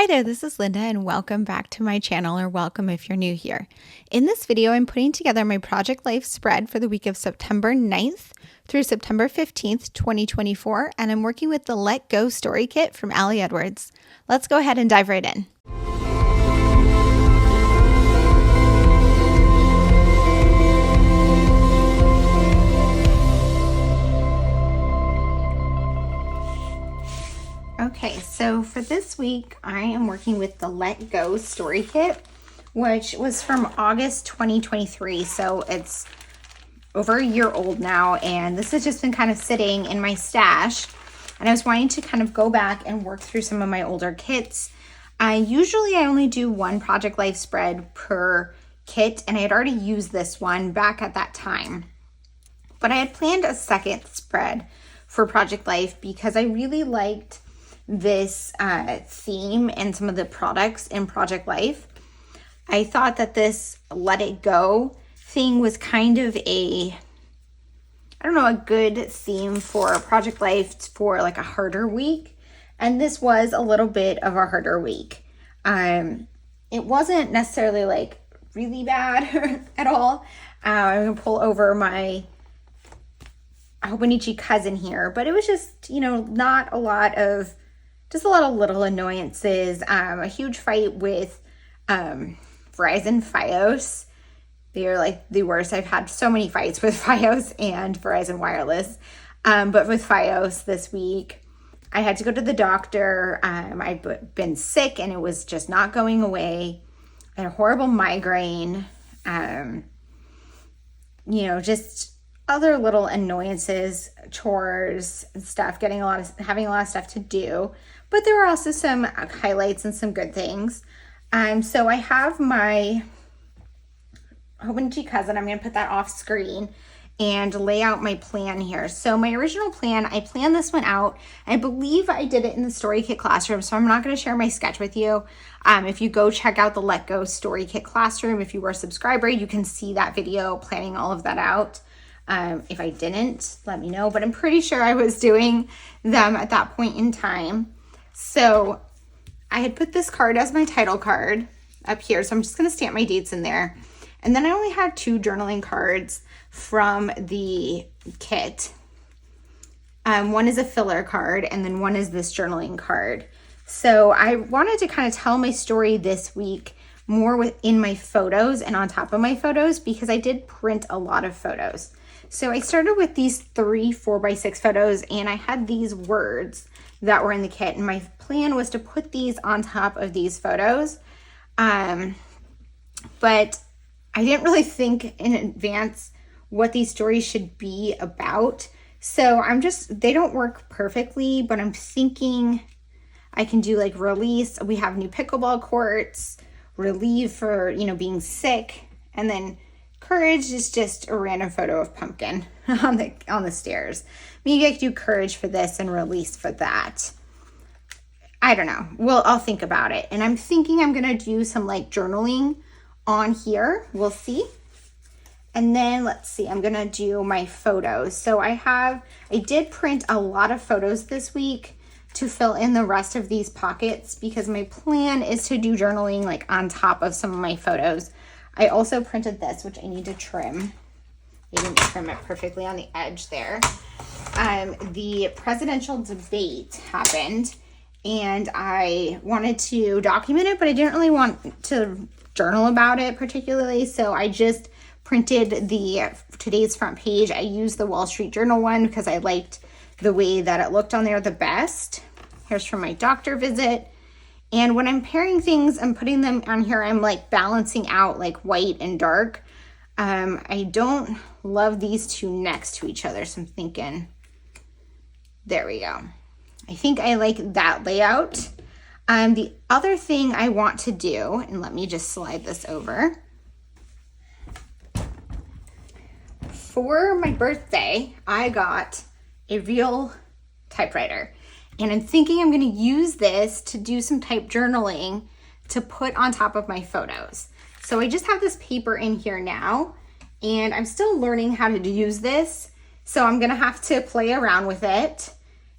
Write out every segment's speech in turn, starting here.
Hi there, this is Linda and welcome back to my channel, or welcome if you're new here. In this video, I'm putting together my Project Life spread for the week of September 9th through September 15th, 2024, and I'm working with the Let Go Story Kit from Ali Edwards. Let's go ahead and dive right in. Okay, so for this week, I am working with the Let Go Story Kit, which was from August 2023, so it's over a year old now, and this has just been kind of sitting in my stash, and I was wanting to kind of go back and work through some of my older kits. Usually I only do one Project Life spread per kit, and I had already used this one back at that time, but I had planned a second spread for Project Life because I really liked this theme and some of the products in Project Life. I thought that this Let It Go thing was kind of a good theme for Project Life for like a harder week. And this was a little bit of a harder week. It wasn't necessarily like really bad at all. I'm gonna pull over my Hobonichi cousin here, but it was just, not a lot of little annoyances. A huge fight with Verizon Fios. They're like the worst. I've had so many fights with Fios and Verizon Wireless. But with Fios this week, I had to go to the doctor. I'd been sick and it was just not going away. I had a horrible migraine. Just other little annoyances, chores and stuff, having a lot of stuff to do. But there were also some highlights and some good things. So I have my Hobonichi cousin. I'm going to put that off screen and lay out my plan here. So my original plan, I planned this one out. I believe I did it in the Story Kit Classroom, so I'm not going to share my sketch with you. If you go check out the Let Go Story Kit Classroom, if you were a subscriber, you can see that video planning all of that out. If I didn't, let me know, but I'm pretty sure I was doing them at that point in time. So I had put this card as my title card up here, so I'm just going to stamp my dates in there. And then I only had 2 journaling cards from the kit. One is a filler card, and then one is this journaling card. So I wanted to kind of tell my story this week more within my photos and on top of my photos, because I did print a lot of photos. So I started with these 3 4x6 photos, and I had these words that were in the kit, and my plan was to put these on top of these photos. But I didn't really think in advance what these stories should be about. So they don't work perfectly, but I'm thinking I can do like release. We have new pickleball courts, relieve for, being sick, and then courage is just a random photo of pumpkin on the stairs. Maybe I could do courage for this and release for that. I don't know. Well, I'll think about it. And I'm thinking I'm going to do some like journaling on here. We'll see. And then let's see, I'm going to do my photos. So I did print a lot of photos this week to fill in the rest of these pockets, because my plan is to do journaling like on top of some of my photos. I also printed this, which I need to trim. I didn't trim it perfectly on the edge there. The presidential debate happened, and I wanted to document it, but I didn't really want to journal about it particularly, so I just printed the today's front page. I used the Wall Street Journal one because I liked the way that it looked on there the best. Here's from my doctor visit. And when I'm pairing things and putting them on here, I'm like balancing out like white and dark. I don't love these two next to each other, so I'm thinking, there we go. I think I like that layout. The other thing I want to do, and let me just slide this over. For my birthday, I got a real typewriter. And I'm thinking I'm going to use this to do some type journaling to put on top of my photos. So I just have this paper in here now, and I'm still learning how to use this. So I'm going to have to play around with it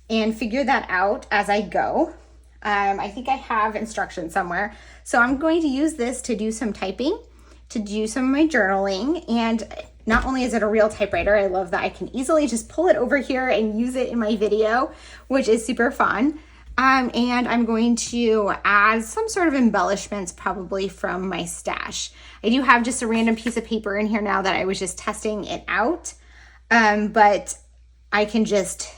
and figure that out as I go. I think I have instructions somewhere. So I'm going to use this to do some typing, to do some of my journaling. And not only is it a real typewriter, I love that I can easily just pull it over here and use it in my video, which is super fun. And I'm going to add some sort of embellishments probably from my stash. I do have just a random piece of paper in here now that I was just testing it out. But I can just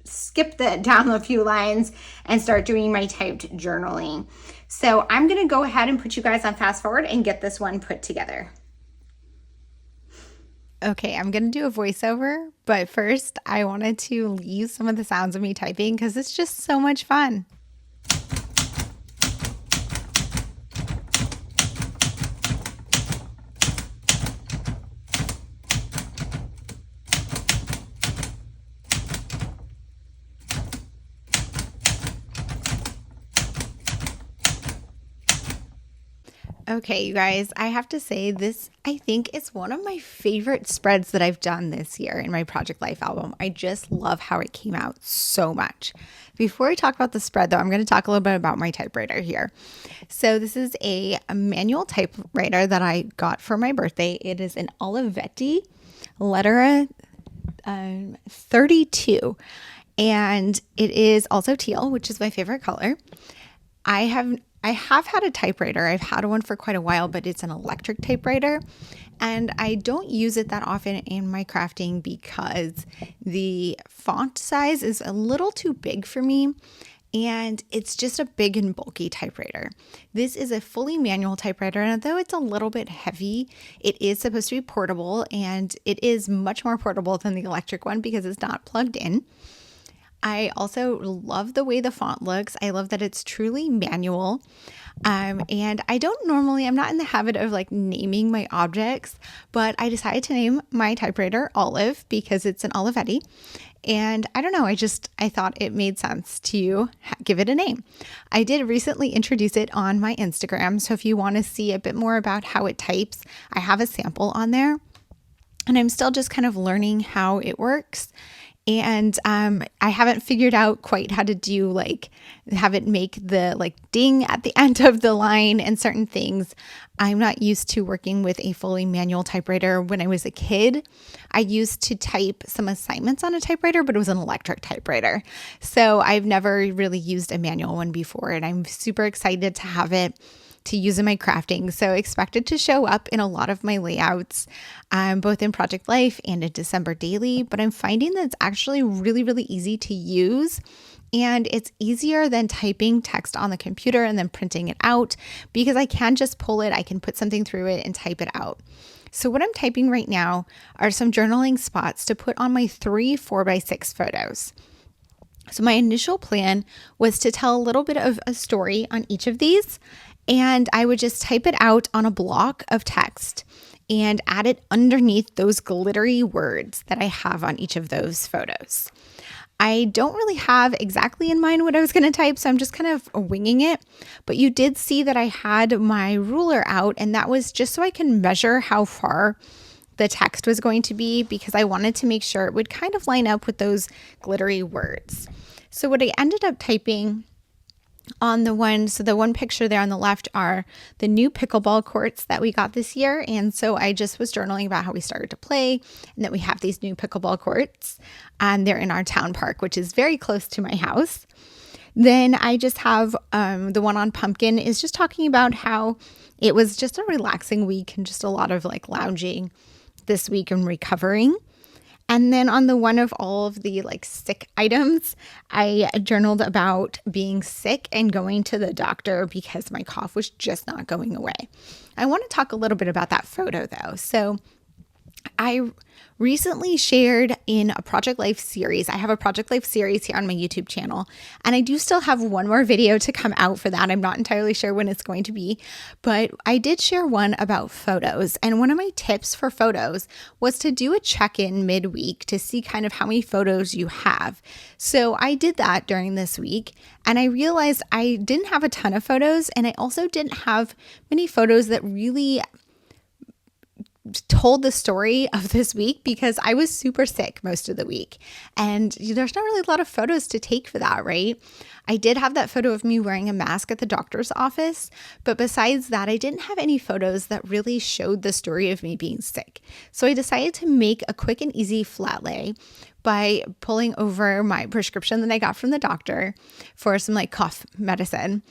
skip down a few lines and start doing my typed journaling. So I'm going to go ahead and put you guys on fast forward and get this one put together. Okay, I'm going to do a voiceover, but first I wanted to use some of the sounds of me typing because it's just so much fun. Okay, you guys, I have to say this, I think is one of my favorite spreads that I've done this year in my Project Life album. I just love how it came out so much. Before I talk about the spread though, I'm going to talk a little bit about my typewriter here. So this is a manual typewriter that I got for my birthday. It is an Olivetti Lettera 32, and it is also teal, which is my favorite color. I have had a typewriter. I've had one for quite a while, but it's an electric typewriter. And I don't use it that often in my crafting because the font size is a little too big for me. And it's just a big and bulky typewriter. This is a fully manual typewriter, and although it's a little bit heavy, it is supposed to be portable, and it is much more portable than the electric one because it's not plugged in. I also love the way the font looks. I love that it's truly manual. And I'm not in the habit of like naming my objects, but I decided to name my typewriter Olive because it's an Olivetti. And I don't know, I thought it made sense to give it a name. I did recently introduce it on my Instagram. So if you want to see a bit more about how it types, I have a sample on there. And I'm still just kind of learning how it works. And I haven't figured out quite how to do have it make the ding at the end of the line and certain things. I'm not used to working with a fully manual typewriter. When I was a kid, I used to type some assignments on a typewriter, but it was an electric typewriter. So I've never really used a manual one before, and I'm super excited to have it to use in my crafting. So expect it to show up in a lot of my layouts, both in Project Life and in December Daily, but I'm finding that it's actually really, really easy to use. And it's easier than typing text on the computer and then printing it out because I can just pull it, I can put something through it and type it out. So what I'm typing right now are some journaling spots to put on my 3 4x6 photos. So my initial plan was to tell a little bit of a story on each of these, and I would just type it out on a block of text and add it underneath those glittery words that I have on each of those photos. I don't really have exactly in mind what I was going to type, so I'm just kind of winging it. But you did see that I had my ruler out, and that was just so I can measure how far the text was going to be because I wanted to make sure it would kind of line up with those glittery words. So what I ended up typing on the one picture there on the left are the new pickleball courts that we got this year. And so I just was journaling about how we started to play and that we have these new pickleball courts, and they're in our town park, which is very close to my house. Then I just have the one on pumpkin is just talking about how it was just a relaxing week and just a lot of lounging this week and recovering. And then on the one of all of the sick items, I journaled about being sick and going to the doctor because my cough was just not going away. I want to talk a little bit about that photo though. So I recently shared in a Project Life series. I have a Project Life series here on my YouTube channel, and I do still have one more video to come out for that. I'm not entirely sure when it's going to be, but I did share one about photos. And one of my tips for photos was to do a check-in midweek to see kind of how many photos you have. So I did that during this week, and I realized I didn't have a ton of photos, and I also didn't have many photos that really told the story of this week because I was super sick most of the week. And there's not really a lot of photos to take for that, right? I did have that photo of me wearing a mask at the doctor's office, but besides that, I didn't have any photos that really showed the story of me being sick. So I decided to make a quick and easy flat lay by pulling over my prescription that I got from the doctor for some like cough medicine,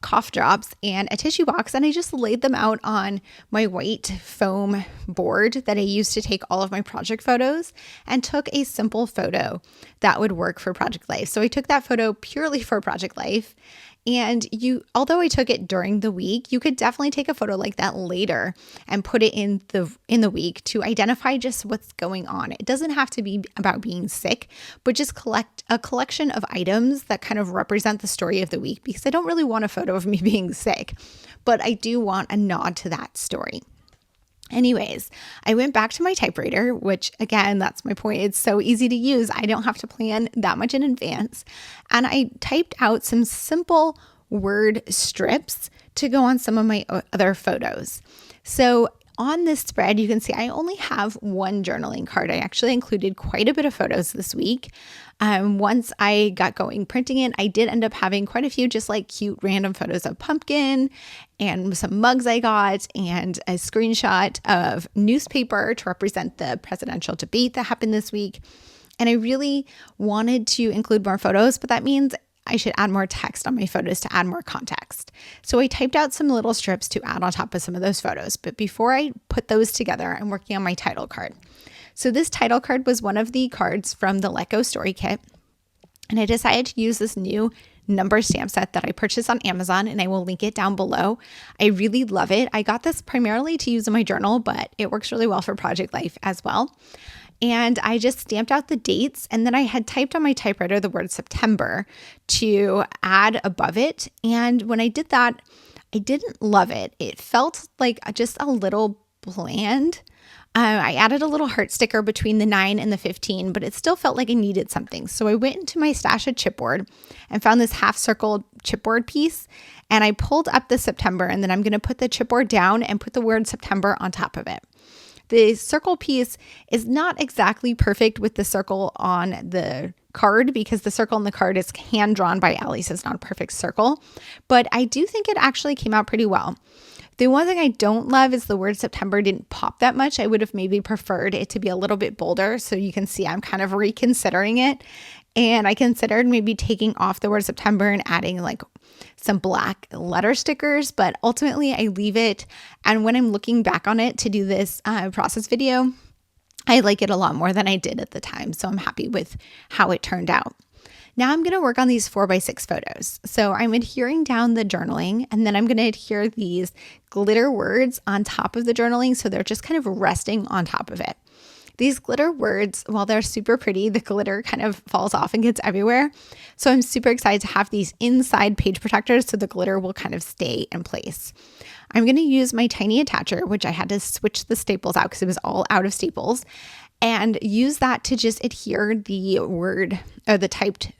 cough drops, and a tissue box, and I just laid them out on my white foam board that I used to take all of my project photos, and took a simple photo that would work for Project Life. So I took that photo purely for Project Life. And although I took it during the week, you could definitely take a photo like that later and put it in the week to identify just what's going on. It doesn't have to be about being sick, but just collect a collection of items that kind of represent the story of the week, because I don't really want a photo of me being sick, but I do want a nod to that story. Anyways, I went back to my typewriter, which again, that's my point. It's so easy to use. I don't have to plan that much in advance. And I typed out some simple word strips to go on some of my other photos. So on this spread, you can see I only have one journaling card. I actually included quite a bit of photos this week. Once I got going printing it, I did end up having quite a few just like cute random photos of pumpkin and some mugs I got, and a screenshot of newspaper to represent the presidential debate that happened this week. And I really wanted to include more photos, but that means I should add more text on my photos to add more context. So I typed out some little strips to add on top of some of those photos. But before I put those together, I'm working on my title card. So this title card was one of the cards from the Let Go Story Kit. And I decided to use this new number stamp set that I purchased on Amazon, and I will link it down below. I really love it. I got this primarily to use in my journal, but it works really well for Project Life as well. And I just stamped out the dates, and then I had typed on my typewriter the word September to add above it. And when I did that, I didn't love it. It felt like just a little bland. I added a little heart sticker between the 9 and the 15, but it still felt like I needed something. So I went into my stash of chipboard and found this half circled chipboard piece, and I pulled up the September, and then I'm going to put the chipboard down and put the word September on top of it. The circle piece is not exactly perfect with the circle on the card, because the circle on the card is hand drawn by Ellie, so it's not a perfect circle, but I do think it actually came out pretty well. The one thing I don't love is the word September didn't pop that much. I would have maybe preferred it to be a little bit bolder, so you can see I'm kind of reconsidering it. And I considered maybe taking off the word September and adding like some black letter stickers, but ultimately I leave it. And when I'm looking back on it to do this process video, I like it a lot more than I did at the time. So I'm happy with how it turned out. Now I'm going to work on these 4x6 photos. So I'm adhering down the journaling, and then I'm going to adhere these glitter words on top of the journaling. So they're just kind of resting on top of it. These glitter words, while they're super pretty, the glitter kind of falls off and gets everywhere. So I'm super excited to have these inside page protectors so the glitter will kind of stay in place. I'm going to use my tiny attacher, which I had to switch the staples out because it was all out of staples, and use that to just adhere the word or the typed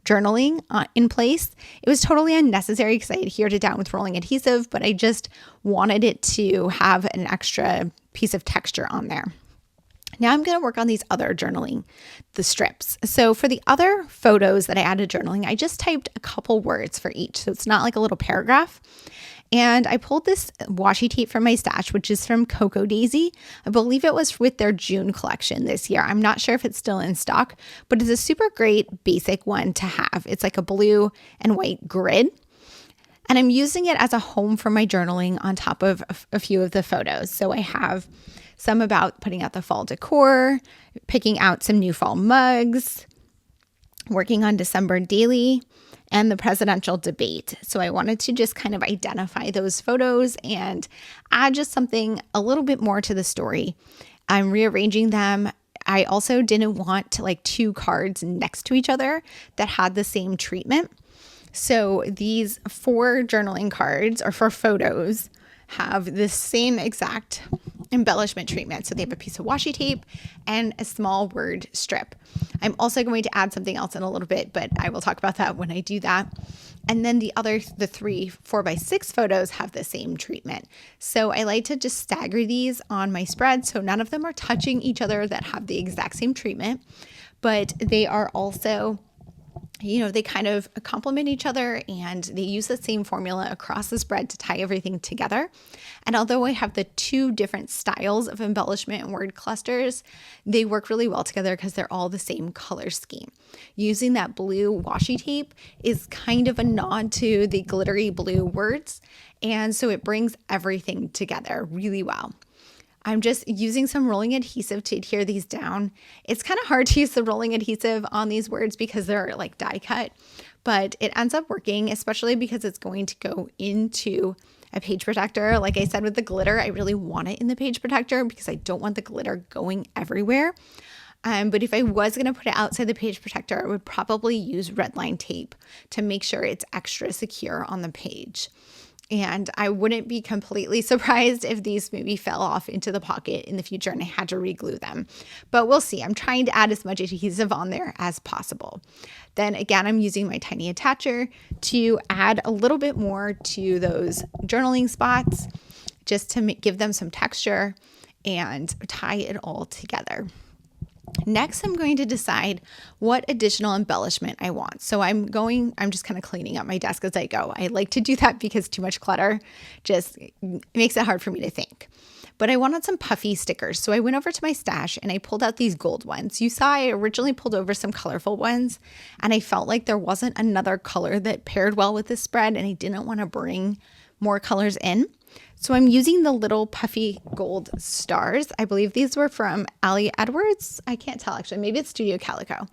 journaling in place. It was totally unnecessary because I adhered it down with rolling adhesive, but I just wanted it to have an extra piece of texture on there. Now I'm going to work on these other journaling, the strips. So for the other photos that I added journaling, I just typed a couple words for each. So it's not like a little paragraph. And I pulled this washi tape from my stash, which is from Cocoa Daisy. I believe it was with their June collection this year. I'm not sure if it's still in stock, but it's a super great basic one to have. It's like a blue and white grid. And I'm using it as a home for my journaling on top of a few of the photos. So I have some about putting out the fall decor, picking out some new fall mugs, working on December daily, and the presidential debate. So I wanted to just kind of identify those photos and add just something a little bit more to the story. I'm rearranging them. I also didn't want like two cards next to each other that had the same treatment. So these 4 journaling cards, or 4 photos, have the same exact embellishment treatment. So they have a piece of washi tape and a small word strip. I'm also going to add something else in a little bit, but I will talk about that when I do that. And then the 3 4x6 photos have the same treatment. So I like to just stagger these on my spread so none of them are touching each other that have the exact same treatment, but they are also, they kind of complement each other and they use the same formula across the spread to tie everything together. And although I have the 2 different styles of embellishment and word clusters, they work really well together because they're all the same color scheme. Using that blue washi tape is kind of a nod to the glittery blue words, and so it brings everything together really well. I'm just using some rolling adhesive to adhere these down. It's kind of hard to use the rolling adhesive on these words because they're like die cut, but it ends up working, especially because it's going to go into a page protector. Like I said with the glitter, I really want it in the page protector because I don't want the glitter going everywhere. But if I was going to put it outside the page protector, I would probably use red line tape to make sure it's extra secure on the page. And I wouldn't be completely surprised if these maybe fell off into the pocket in the future and I had to re-glue them. But we'll see. I'm trying to add as much adhesive on there as possible. Then again, I'm using my tiny attacher to add a little bit more to those journaling spots just to give them some texture and tie it all together. Next, I'm going to decide what additional embellishment I want. So I'm just kind of cleaning up my desk as I go. I like to do that because too much clutter just makes it hard for me to think. But I wanted some puffy stickers. So I went over to my stash and I pulled out these gold ones. You saw I originally pulled over some colorful ones and I felt like there wasn't another color that paired well with this spread and I didn't want to bring more colors in. So I'm using the little puffy gold stars. I believe these were from Ali Edwards. I can't tell actually. Maybe it's Studio Calico.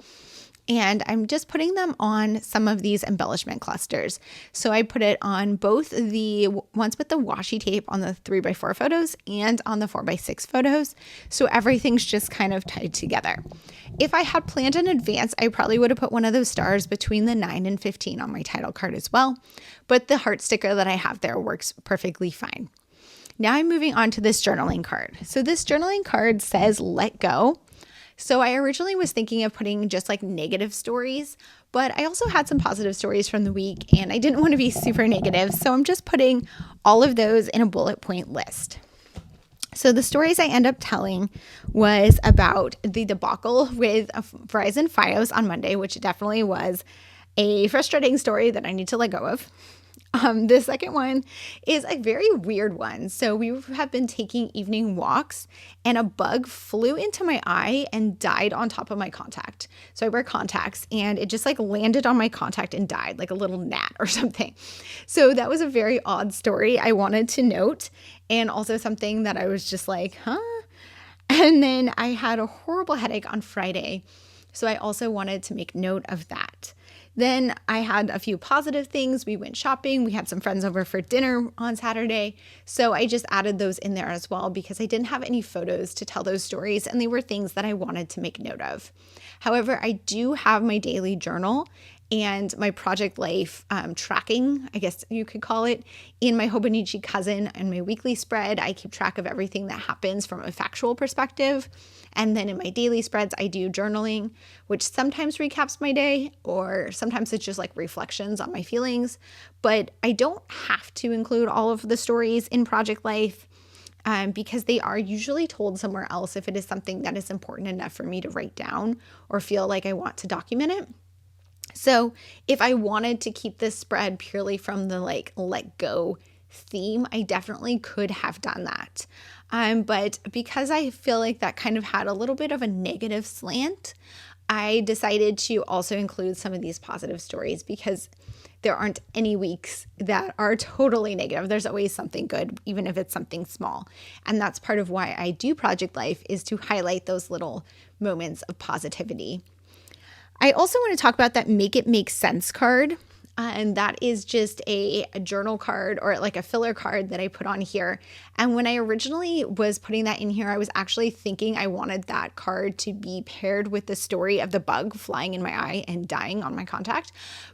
And I'm just putting them on some of these embellishment clusters. So I put it on both the ones with the washi tape on the 3x4 photos and on the 4x6 photos. So everything's just kind of tied together. If I had planned in advance, I probably would have put one of those stars between the 9 and 15 on my title card as well. But the heart sticker that I have there works perfectly fine. Now I'm moving on to this journaling card. So this journaling card says, "Let go." So I originally was thinking of putting just like negative stories, but I also had some positive stories from the week and I didn't want to be super negative. So I'm just putting all of those in a bullet point list. So the stories I end up telling was about the debacle with Verizon Fios on Monday, which definitely was a frustrating story that I need to let go of. The second one is a very weird one. So we have been taking evening walks and a bug flew into my eye and died on top of my contact. So I wear contacts and it just like landed on my contact and died like a little gnat or something. So that was a very odd story I wanted to note, and also something that I was just like, huh? And then I had a horrible headache on Friday. So I also wanted to make note of that. Then I had a few positive things. We went shopping. We had some friends over for dinner on Saturday. So I just added those in there as well because I didn't have any photos to tell those stories and they were things that I wanted to make note of. However, I do have my daily journal and my project life tracking, I guess you could call it, in my Hobonichi Cousin and my weekly spread. I keep track of everything that happens from a factual perspective. And then in my daily spreads, I do journaling, which sometimes recaps my day, or sometimes it's just like reflections on my feelings. But I don't have to include all of the stories in Project Life because they are usually told somewhere else if it is something that is important enough for me to write down or feel like I want to document it. So if I wanted to keep this spread purely from the like let go theme, I definitely could have done that. But because I feel like that kind of had a little bit of a negative slant, I decided to also include some of these positive stories because there aren't any weeks that are totally negative. There's always something good, even if it's something small. And that's part of why I do Project Life, is to highlight those little moments of positivity. I also want to talk about that Make It Make Sense card. And that is just a journal card or like a filler card that I put on here. And when I originally was putting that in here, I was actually thinking I wanted that card to be paired with the story of the bug flying in my eye and dying on my contact.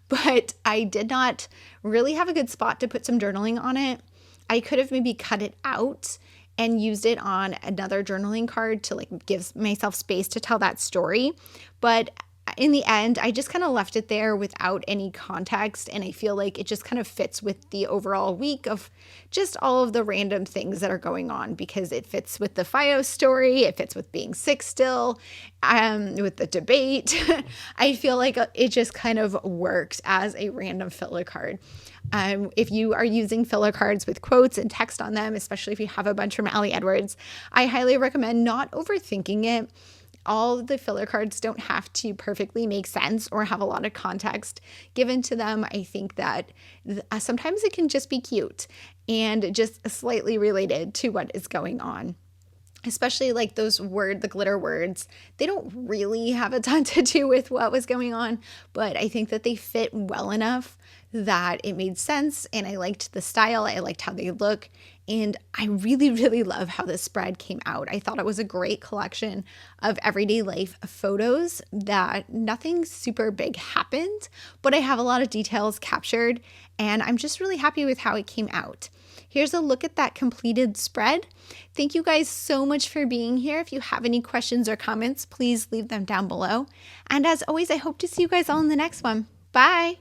But I did not really have a good spot to put some journaling on it. I could have maybe cut it out and used it on another journaling card to like give myself space to tell that story. But in the end, I just kind of left it there without any context. And I feel like it just kind of fits with the overall week of just all of the random things that are going on, because it fits with the FiOS story. It fits with being sick still, with the debate. I feel like it just kind of works as a random filler card. If you are using filler cards with quotes and text on them, especially if you have a bunch from Ali Edwards, I highly recommend not overthinking it. All the filler cards don't have to perfectly make sense or have a lot of context given to them. I think that sometimes it can just be cute and just slightly related to what is going on. Especially like the glitter words, they don't really have a ton to do with what was going on, but I think that they fit well enough that it made sense, and I liked the style, I liked how they look, and I really, really love how this spread came out. I thought it was a great collection of everyday life photos that nothing super big happened, but I have a lot of details captured, and I'm just really happy with how it came out. Here's a look at that completed spread. Thank you guys so much for being here. If you have any questions or comments, please leave them down below. And as always, I hope to see you guys all in the next one. Bye.